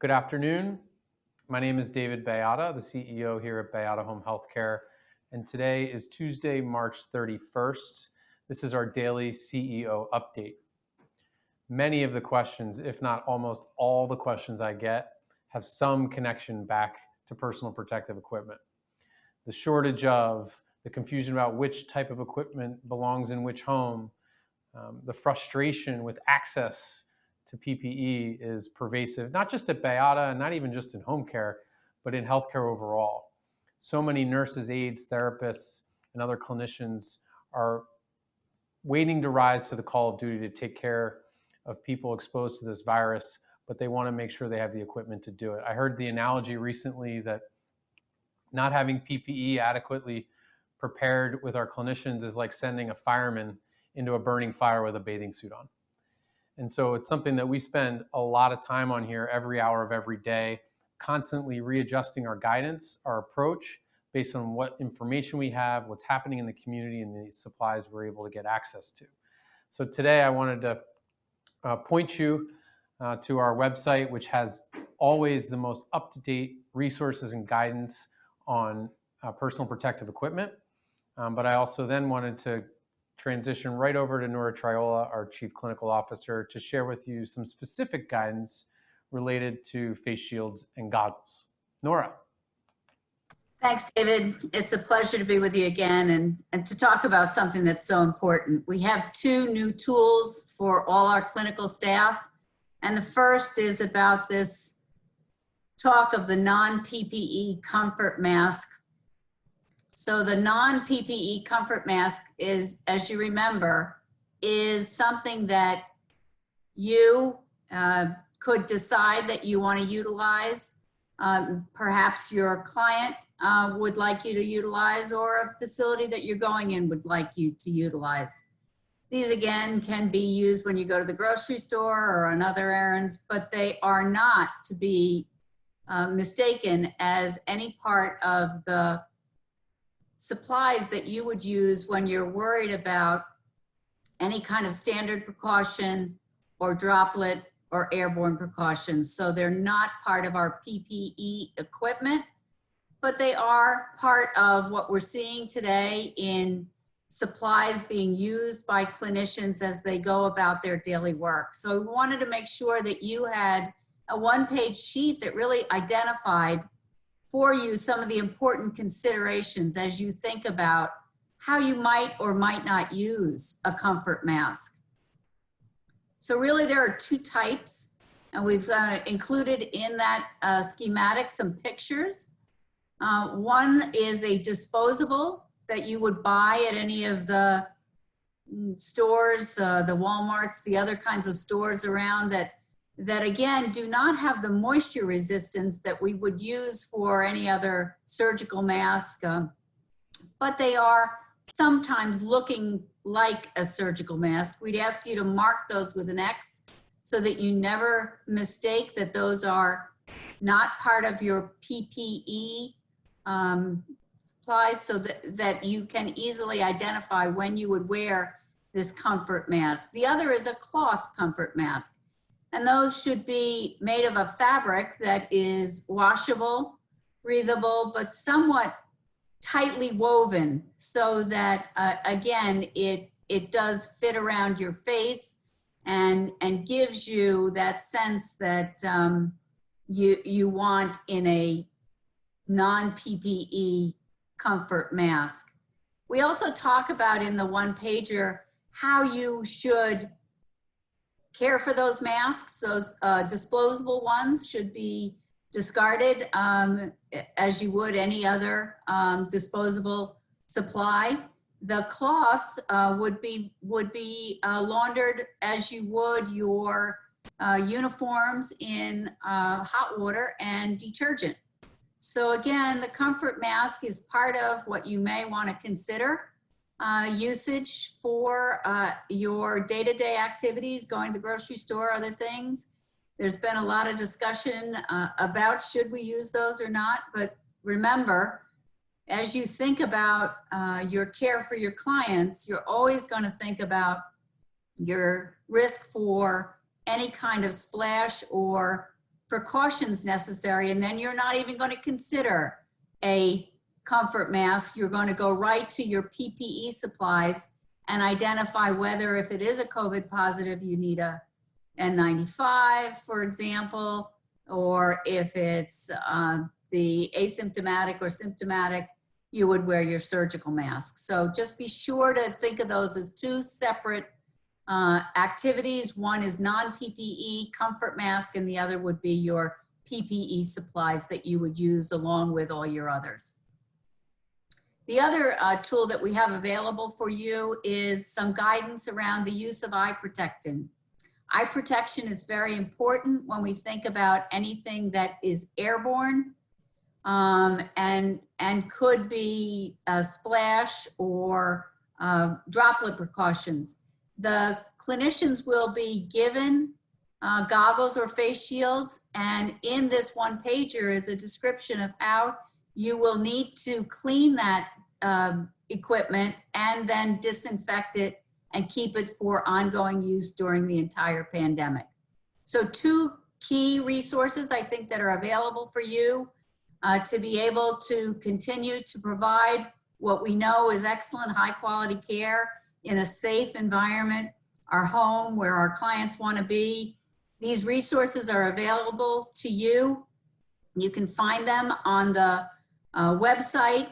Good afternoon. My name is David Baiada, the CEO here at BAYADA Home Healthcare, and today is Tuesday, March 31st. This is our daily CEO update. Many of the questions, if not almost all the questions I get, have some connection back to personal protective equipment. The shortage of, the confusion about which type of equipment belongs in which home, the frustration with access to PPE is pervasive, not just at BAYADA and not even just in home care, but in healthcare overall. So many nurses, aides, therapists, and other clinicians are waiting to rise to the call of duty to take care of people exposed to this virus, but they want to make sure they have the equipment to do it. I heard the analogy recently that not having PPE adequately prepared with our clinicians is like sending a fireman into a burning fire with a bathing suit on. And so it's something that we spend a lot of time on here every hour of every day, constantly readjusting our guidance, our approach, based on what information we have, what's happening in the community, and the supplies we're able to get access to. So today I wanted to point you to our website, which has always the most up-to-date resources and guidance on personal protective equipment. But I also then wanted to transition right over to Nora Triola, our Chief Clinical Officer, to share with you some specific guidance related to face shields and goggles. Nora. Thanks, David. It's a pleasure to be with you again and to talk about something that's so important. We have two new tools for all our clinical staff. And the first is about this talk of the non-PPE comfort mask. So the non-PPE comfort mask is, as you remember, is something that you could decide that you want to utilize. Perhaps your client would like you to utilize, or a facility that you're going in would like you to utilize. These again can be used when you go to the grocery store or on other errands, but they are not to be mistaken as any part of the supplies that you would use when you're worried about any kind of standard precaution or droplet or airborne precautions. So they're not part of our PPE equipment, but they are part of what we're seeing today in supplies being used by clinicians as they go about their daily work. So we wanted to make sure that you had a one-page sheet that really identified for you some of the important considerations as you think about how you might or might not use a comfort mask. So really there are two types, and we've included in that schematic some pictures. One is a disposable that you would buy at any of the stores, the Walmarts, the other kinds of stores around that again do not have the moisture resistance that we would use for any other surgical mask, but they are sometimes looking like a surgical mask. We'd ask you to mark those with an X so that you never mistake that those are not part of your PPE supplies, so that you can easily identify when you would wear this comfort mask. The other is a cloth comfort mask. And those should be made of a fabric that is washable, breathable, but somewhat tightly woven so that, again, it does fit around your face and gives you that sense that you want in a non-PPE comfort mask. We also talk about in the one-pager how you should care for those masks. Those disposable ones should be discarded as you would any other disposable supply. The cloth would be laundered as you would your uniforms in hot water and detergent. So again, the comfort mask is part of what you may want to consider usage for your day-to-day activities, going to the grocery store, other things. There's been a lot of discussion about should we use those or not, but remember, as you think about your care for your clients, you're always going to think about your risk for any kind of splash or precautions necessary, and then you're not even going to consider a comfort mask. You're going to go right to your PPE supplies and identify whether, if it is a COVID positive, you need a N95, for example, or if it's the asymptomatic or symptomatic, you would wear your surgical mask. So just be sure to think of those as two separate activities. One is non-PPE comfort mask, and the other would be your PPE supplies that you would use along with all your others. The other tool that we have available for you is some guidance around the use of eye protection. Eye protection is very important when we think about anything that is airborne and could be a splash or droplet precautions. The clinicians will be given goggles or face shields, and in this one pager is a description of how you will need to clean that equipment and then disinfect it and keep it for ongoing use during the entire pandemic. So two key resources I think that are available for you to be able to continue to provide what we know is excellent high quality care in a safe environment, our home where our clients want to be. These resources are available to you. You can find them on the website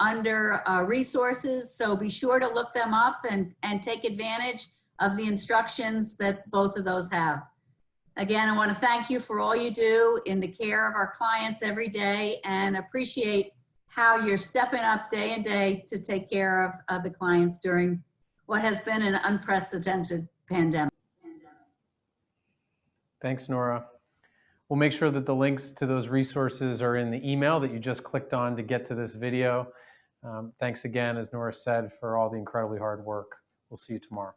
under resources, so be sure to look them up and take advantage of the instructions that both of those have. Again, I want to thank you for all you do in the care of our clients every day, and appreciate how you're stepping up day and day to take care of the clients during what has been an unprecedented pandemic. Thanks, Nora. We'll make sure that the links to those resources are in the email that you just clicked on to get to this video. Thanks again, as Nora said, for all the incredibly hard work. We'll see you tomorrow.